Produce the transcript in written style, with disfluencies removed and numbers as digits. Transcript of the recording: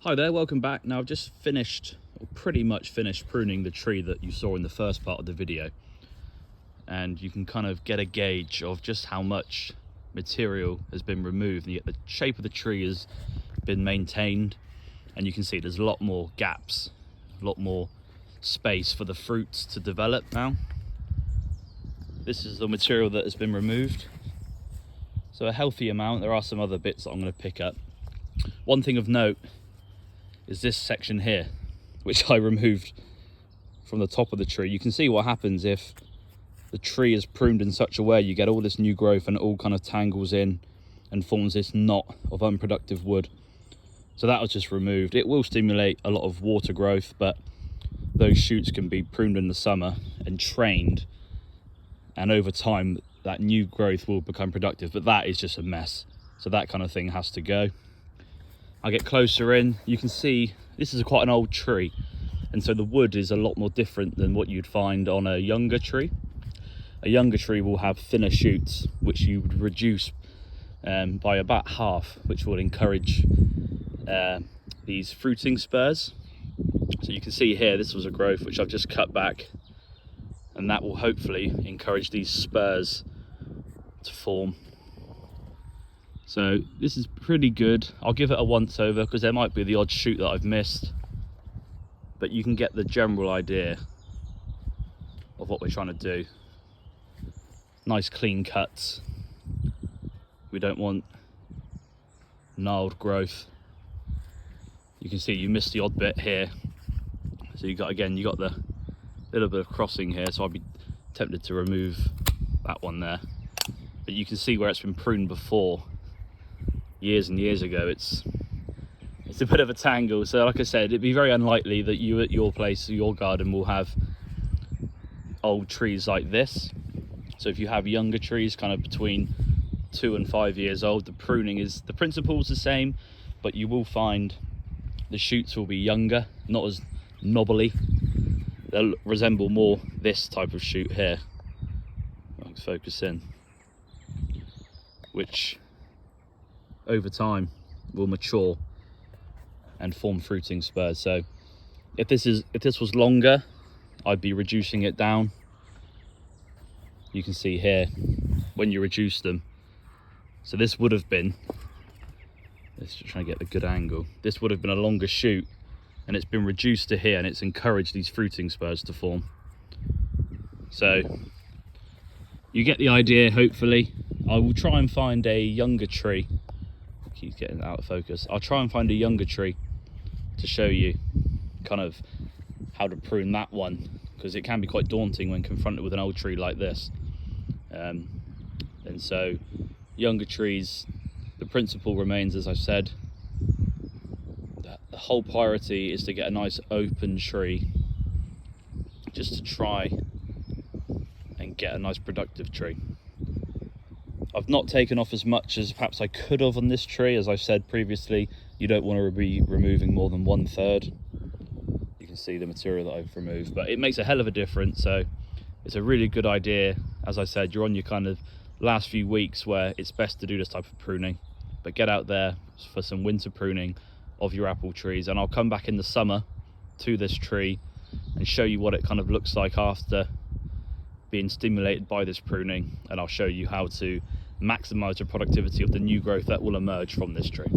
Hi there, welcome back. Now I've just finished, or pretty much finished, pruning the tree that you saw in the first part of the video, and you can kind of get a gauge of just how much material has been removed, and yet the shape of the tree has been maintained, and you can see there's a lot more gaps, a lot more space for the fruits to develop now. This is the material that has been removed, so a healthy amount. There are some other bits that I'm going to pick up. One thing of note is this section here, which I removed from the top of the tree. You can see what happens if the tree is pruned in such a way. You get all this new growth and it all kind of tangles in and forms this knot of unproductive wood. So that was just removed. It will stimulate a lot of water growth, but those shoots can be pruned in the summer and trained, and over time that new growth will become productive, but that is just a mess. So that kind of thing has to go. I get closer in, you can see this is quite an old tree, and so the wood is a lot more different than what you'd find on a younger tree. A younger tree will have thinner shoots, which you would reduce by about half, which will encourage these fruiting spurs. So you can see here, this was a growth which I've just cut back, and that will hopefully encourage these spurs to form. So this is pretty good. I'll give it a once over because there might be the odd shoot that I've missed, but you can get the general idea of what we're trying to do. Nice clean cuts. We don't want gnarled growth. You can see you missed the odd bit here. So you got the little bit of crossing here, so I'd be tempted to remove that one there. But you can see where it's been pruned before, years and years ago. It's a bit of a tangle. So like I said, it'd be very unlikely that you at your place, your garden, will have old trees like this. So if you have younger trees, kind of between 2 and 5 years old, the principle's the same, but you will find the shoots will be younger, not as knobbly. They'll resemble more this type of shoot here. I'll focus in, which over time will mature and form fruiting spurs. So if this was longer, I'd be reducing it down. You can see here when you reduce them. So this would have been, let's just try and get the good angle. This would have been a longer shoot, and it's been reduced to here, and it's encouraged these fruiting spurs to form. So you get the idea, hopefully. I will try and find a younger tree. Keeps getting out of focus. I'll try and find a younger tree to show you kind of how to prune that one, because it can be quite daunting when confronted with an old tree like this. And so younger trees, the principle remains, as I've said. The whole priority is to get a nice open tree, just to try and get a nice productive tree. I've not taken off as much as perhaps I could have on this tree. As I've said previously, you don't want to be removing more than 1/3. You can see the material that I've removed, but it makes a hell of a difference. So it's a really good idea. As I said, you're on your kind of last few weeks where it's best to do this type of pruning, but get out there for some winter pruning of your apple trees, and I'll come back in the summer to this tree and show you what it kind of looks like after being stimulated by this pruning, and I'll show you how to maximize the productivity of the new growth that will emerge from this tree.